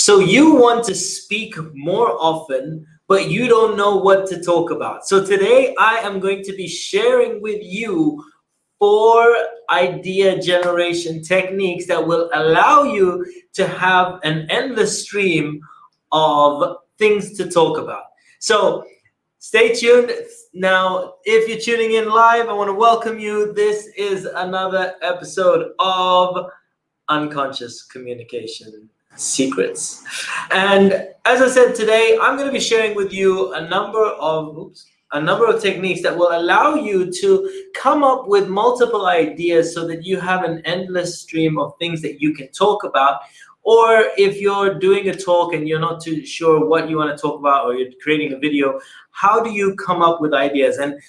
So you want to speak more often, but you don't know what to talk about. So today I am going to be sharing with you 4 idea generation techniques that will allow you to have an endless stream of things to talk about. So stay tuned. Now, if you're tuning in live, I want to welcome you. This is another episode of Unconscious Communication Secrets. And as I said, today I'm going to be sharing with you a number of techniques that will allow you to come up with multiple ideas so that you have an endless stream of things that you can talk about. Or if you're doing a talk and you're not too sure what you want to talk about, or you're creating a video, how do you come up with ideas? And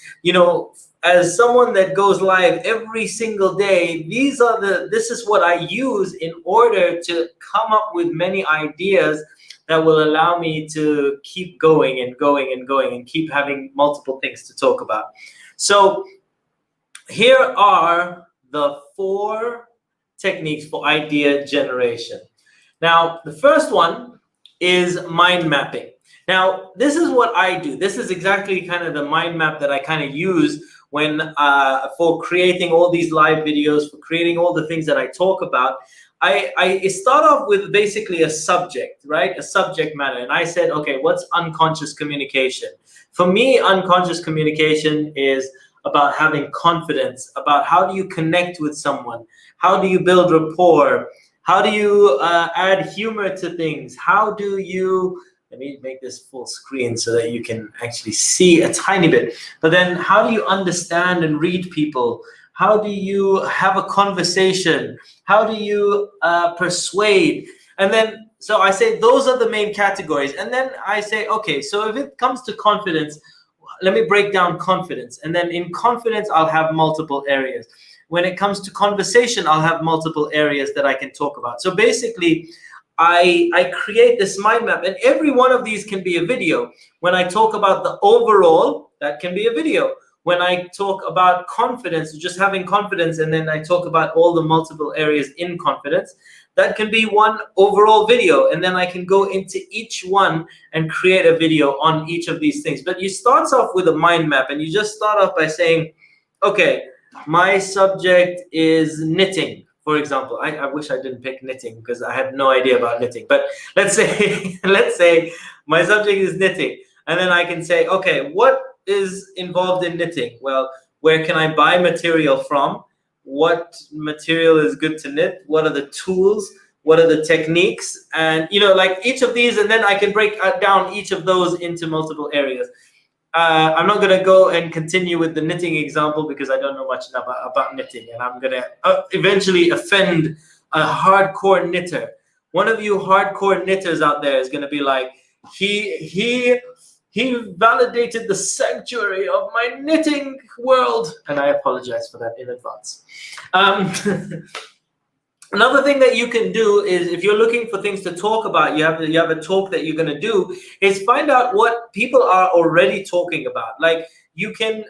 as someone that goes live every single day, this is what I use in order to come up with many ideas that will allow me to keep going and going and going and keep having multiple things to talk about. So here are the 4 techniques for idea generation. Now, the first one is mind mapping. Now, this is what I do. This is exactly kind of the mind map that I kind of use when for creating all these live videos, for creating all the things that I talk about. I start off with basically a subject, right? A subject matter. And I said, okay, what's unconscious communication? For me, unconscious communication is about having confidence, about how do you connect with someone? How do you build rapport? How do you add humor to things? How do you, let me make this full screen so that you can actually see a tiny bit. But then how do you understand and read people? How do you have a conversation? How do you persuade? And then, so I say those are the main categories. And then I say, okay, so if it comes to confidence, let me break down confidence. And then in confidence, I'll have multiple areas. When it comes to conversation, I'll have multiple areas that I can talk about. So basically, I create this mind map, and every one of these can be a video. When I talk about the overall, that can be a video. When I talk about confidence, just having confidence, and then I talk about all the multiple areas in confidence, that can be one overall video. And then I can go into each one and create a video on each of these things. But you start off with a mind map, and you just start off by saying, okay, my subject is knitting, for example. I wish I didn't pick knitting because I have no idea about knitting. But let's say my subject is knitting. And then I can say, okay, what is involved in knitting? Well, where can I buy material from? What material is good to knit? What are the tools? What are the techniques? And, like each of these, and then I can break down each of those into multiple areas. I'm not going to go and continue with the knitting example because I don't know much about knitting, and I'm going to eventually offend a hardcore knitter. One of you hardcore knitters out there is going to be like, he validated the sanctuary of my knitting world, and I apologize for that in advance. Another thing that you can do is, if you're looking for things to talk about, you have a talk that you're going to do, is find out what people are already talking about. Like you can,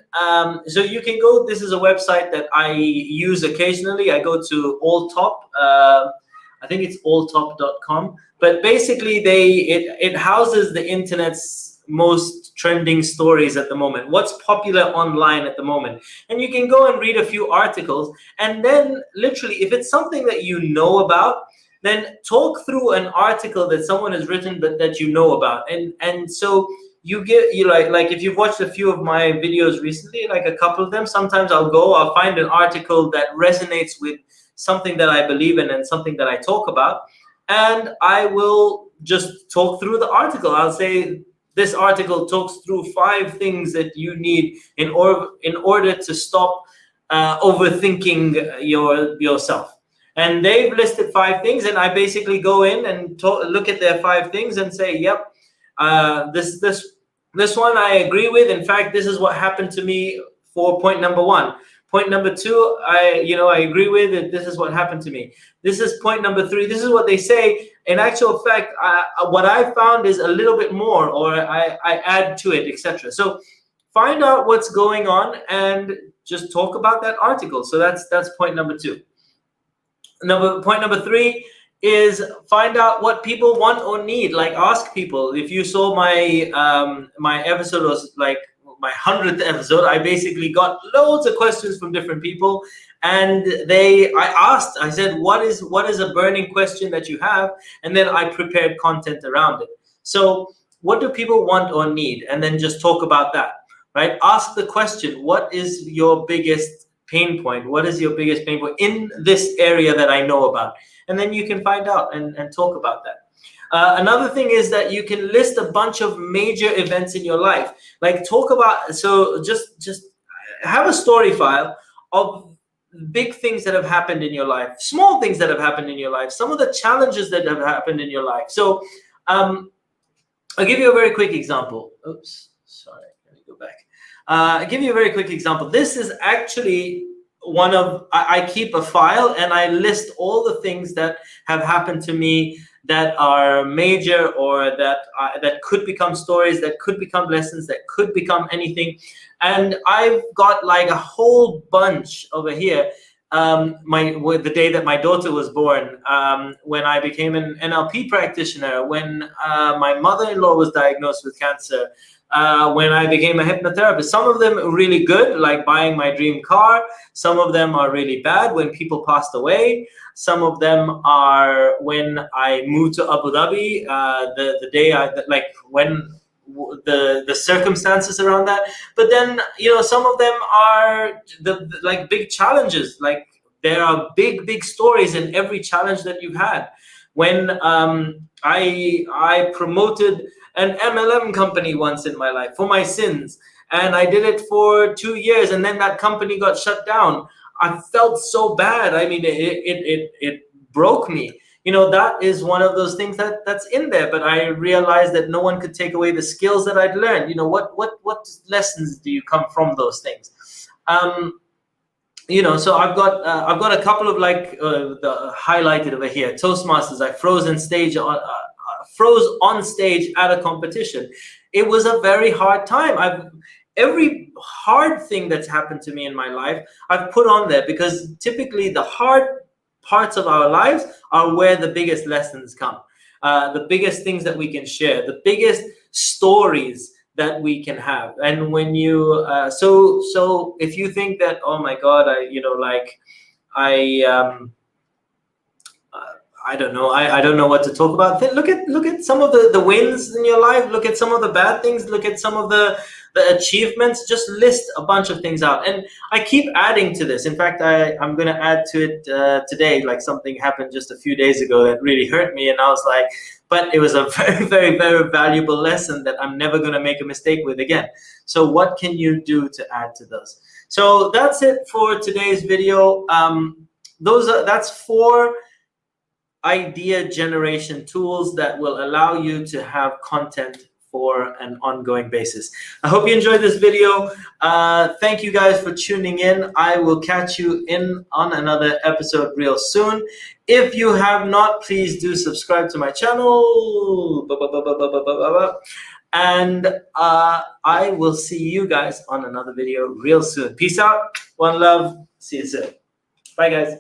so you can go, this is a website that I use occasionally. I go to Alltop, I think it's alltop.com, but basically it houses the internet's most trending stories at the moment, what's popular online at the moment. And you can go and read a few articles, and then literally, if it's something that you know about, then talk through an article that someone has written but that you know about. And so you like if you've watched a few of my videos recently, like a couple of them, sometimes I'll find an article that resonates with something that I believe in and something that I talk about, and I will just talk through the article. I'll say, this article talks through 5 things that you need in order to stop overthinking yourself. And they've listed 5 things, and I basically go in and look at their 5 things and say, yep, this one I agree with. In fact, this is what happened to me for point number 1. Point number 2, I agree with it. This is what happened to me. This is point number 3. This is what they say. In actual fact, what I found is a little bit more, or I add to it, etc. So find out what's going on and just talk about that article. So that's point number 2. Point number 3 is find out what people want or need. Like ask people. If you saw my my episode was like my 100th episode, I basically got loads of questions from different people, and I said, what is a burning question that you have, and then I prepared content around it. So what do people want or need, and then just talk about that, right? Ask the question, what is your biggest pain point? What is your biggest pain point in this area that I know about? And then you can find out and talk about that. Another thing is that you can list a bunch of major events in your life. Like talk about, so just have a story file of big things that have happened in your life, small things that have happened in your life, some of the challenges that have happened in your life. So I'll give you a very quick example. Oops, sorry, let me go back. I'll give you a very quick example. This is actually one of, I keep a file and I list all the things that have happened to me that are major, or that could become stories, that could become lessons, that could become anything. And I've got like a whole bunch over here. The day that my daughter was born, when I became an NLP practitioner, when my mother-in-law was diagnosed with cancer, when I became a hypnotherapist. Some of them are really good, like buying my dream car. Some of them are really bad, when people passed away. Some of them are when I moved to Abu Dhabi, the day when the circumstances around that. But then, some of them are like big challenges. Like there are big stories in every challenge that you've had. When I promoted an MLM company once in my life for my sins, and I did it for 2 years, and then that company got shut down. I felt so bad. I mean, it broke me. That is one of those things that's in there. But I realized that no one could take away the skills that I'd learned. What lessons do you come from those things? So I've got a couple of the highlighted over here. Toastmasters. I froze on stage at a competition. It was a very hard time. Every hard thing that's happened to me in my life, I've put on there, because typically the hard parts of our lives are where the biggest lessons come, the biggest things that we can share, the biggest stories that we can have. And when you so if you think that, oh my God, I don't know. I don't know what to talk about. Look at some of the wins in your life. Look at some of the bad things. Look at some of the achievements. Just list a bunch of things out. And I keep adding to this. In fact, I'm going to add to it today. Like something happened just a few days ago that really hurt me. And I was like, but it was a very, very, very valuable lesson that I'm never going to make a mistake with again. So what can you do to add to those? So that's it for today's video. That's 4 idea generation tools that will allow you to have content for an ongoing basis. I hope you enjoyed this video. Thank you guys for tuning in. I will catch you on another episode real soon. If you have not, please do subscribe to my channel. And I will see you guys on another video real soon. Peace out. One love. See you soon. Bye, guys.